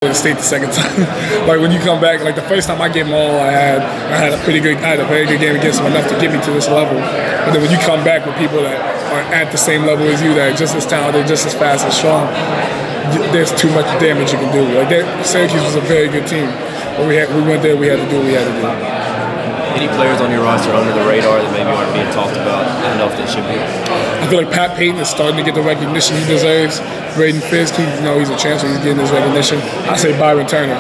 State the second time. Like when you come back, like the first time I gave them all I had a very good game against them, enough to get me to this level. But then when you come back with people that are at the same level as you, that are just as talented, just as fast and strong, there's too much damage you can do. Like Syracuse was a very good team, but we went there, we had to do what we had to do. Any players on your roster under the radar that maybe aren't being talked about enough that should be? I feel like Pat Payton is starting to get the recognition he deserves. Braden Fisk, he's a chancellor, he's getting his recognition. I say Byron Turner,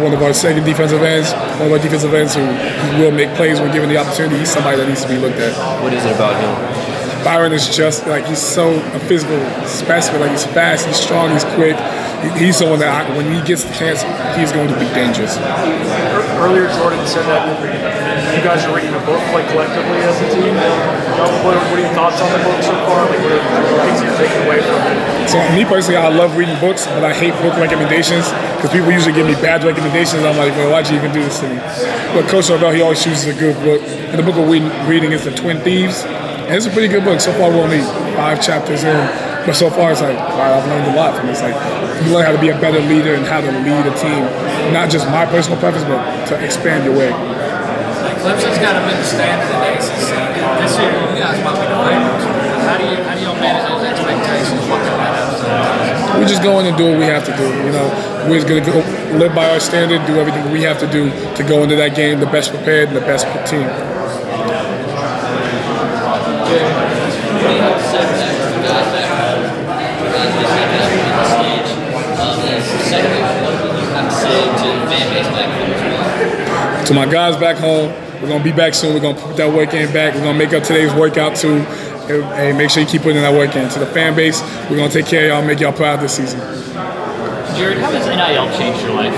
one of our second defensive ends, who will make plays when given the opportunity. He's somebody that needs to be looked at. What is it about him? Byron is just like, he's so a physical specimen. Like, he's fast, he's strong, he's quick. He's someone that when he gets the chance, he's going to be dangerous. Earlier, Jordan said that you guys are reading a book, like, collectively as a team. What are your thoughts on the book so far? Like, what are things you're taking away from it? So, me personally, I love reading books, but I hate book recommendations because people usually give me bad recommendations. I'm like, well, why'd you even do this to me? But Coach Norvell, he always chooses a good book. And the book we're reading is The Twin Thieves. And it's a pretty good book. So far, we're only 5 chapters in. But so far, it's like, wow, I've learned a lot from it. It's like, you learn how to be a better leader and how to lead a team. Not just my personal preference, but to expand your way. Clemson's got them in the standard in the ACC. This year, you guys might be the favorites. How do you manage those expectations? What can that We just go in and do what we have to do. We're just going to go live by our standard, do everything we have to do to go into that game the best prepared and the best team. To my guys back home, we're going to be back soon. We're going to put that work in back. We're going to make up today's workout too. Hey, make sure you keep putting that work in. To the fan base, we're going to take care of y'all, make y'all proud this season. Jared, how has NIL changed your life?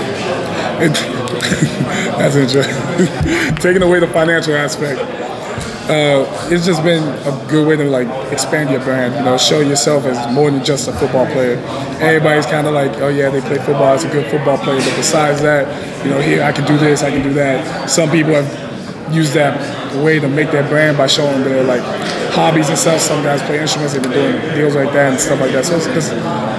That's interesting. Taking away the financial aspect. It's just been a good way to expand your brand, show yourself as more than just a football player. Everybody's kind of like, oh yeah, they play football, it's a good football player, but besides that, here I can do this, I can do that. Some people have used that way to make their brand by showing their hobbies and stuff. Some guys play instruments, they've been doing deals like that and stuff like that. So it's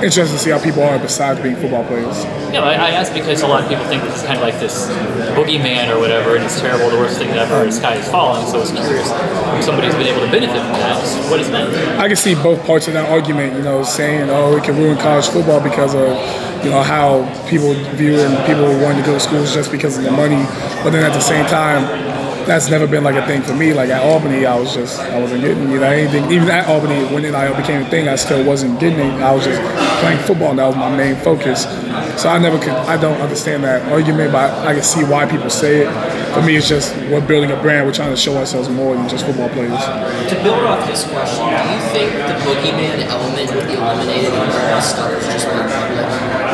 interesting to see how people are besides being football players. Yeah, I asked because a lot of people think it's kind of like this boogeyman or whatever, and it's terrible, the worst thing ever, the sky is falling. So I was curious if somebody's been able to benefit from that. What has meant? I can see both parts of that argument, saying, it can ruin college football because of, how people view it and people wanting to go to schools just because of the money. But then at the same time, that's never been a thing for me. Like at Albany, I wasn't getting anything. Even at Albany, when NIL became a thing, I still wasn't getting it. I was just playing football, and that was my main focus. So I don't understand that argument, but I can see why people say it. For me, it's just we're building a brand. We're trying to show ourselves more than just football players. To build off this question, do you think the boogeyman element would be eliminated when the stuff is just more public?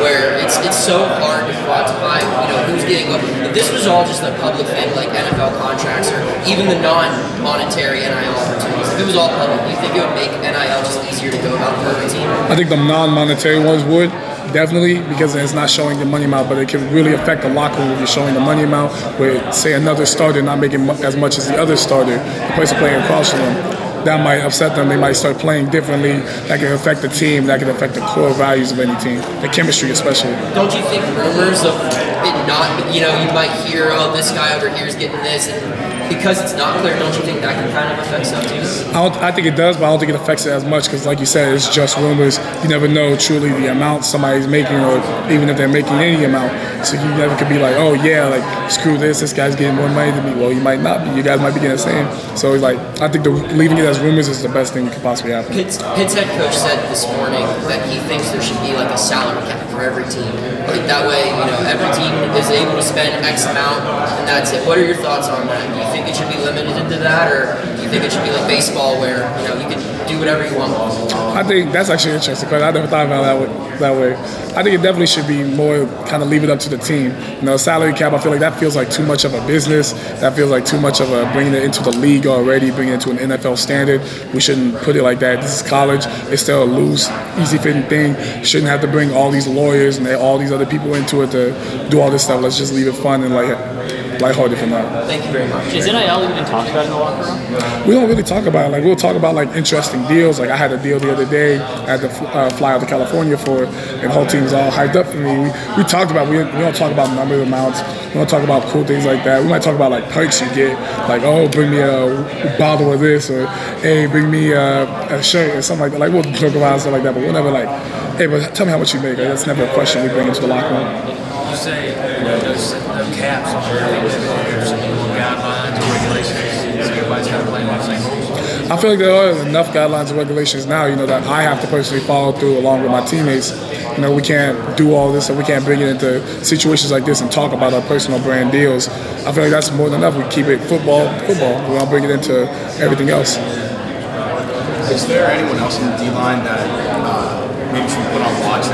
Where it's so hard to quantify, who's getting what. If this was all just a public thing like NFL contracts or even the non-monetary NIL opportunities, if it was all public, do you think it would make NIL just easier to go about for every team? I think the non-monetary ones would. Definitely, because it's not showing the money amount, but it can really affect the locker room if you're showing the money amount with, say, another starter not making as much as the other starter, the person playing across from them. That might upset them. They might start playing differently. That can affect the team. That can affect the core values of any team, the chemistry especially. Don't you think rumors of it not, you might hear, oh, this guy over here is getting this, and because it's not clear, don't you think that can kind of affect some teams? I think it does, but I don't think it affects it as much because, like you said, it's just rumors. You never know truly the amount somebody's making, or even if they're making any amount. So you never could be like, oh yeah, screw this guy's getting more money than me. Well, you might not be. You guys might be getting the same. So I think leaving it as rumors is the best thing that could possibly happen. Pitt's head coach said this morning that he thinks there should be a salary cap for every team. That way, every team is able to spend X amount, and that's it. What are your thoughts on that? Do you think it should be limited to that, or do you think it should be like baseball where you can do whatever you want? I think that's actually interesting because I never thought about it that way. I think it definitely should be more kind of leave it up to the team. Salary cap, I feel like that feels like too much of a business. That feels like too much of a bringing it into the league already, bringing it to an NFL standard. We shouldn't put it like that. This is college. It's still a loose, easy-fitting thing. Shouldn't have to bring all these lawyers and all these other people into it to do all this stuff. Let's just leave it fun and lighthearted for now. Thank you very much. Is NIL even talked about in the locker room? We don't really talk about it. We'll talk about interesting interesting deals. Like I had a deal the other day. I had to fly out to California for, and the whole team's all hyped up for me. We talked about, we don't talk about number amounts. We don't talk about cool things like that. We might talk about like perks you get, like, oh, bring me a bottle of this, or hey, bring me a shirt or something like that. Like we'll joke around and stuff like that, but we'll never like, hey, but tell me how much you make. Like, that's never a question we bring into the locker room. You say there's no caps on there's guidelines or regulations. So everybody's got to play by the same rules. I feel like there are enough guidelines and regulations now, that I have to personally follow through along with my teammates. We can't do all this, and we can't bring it into situations like this and talk about our personal brand deals. I feel like that's more than enough. We keep it football. We don't bring it into everything else. Is there anyone else in the D-line that maybe should put on watch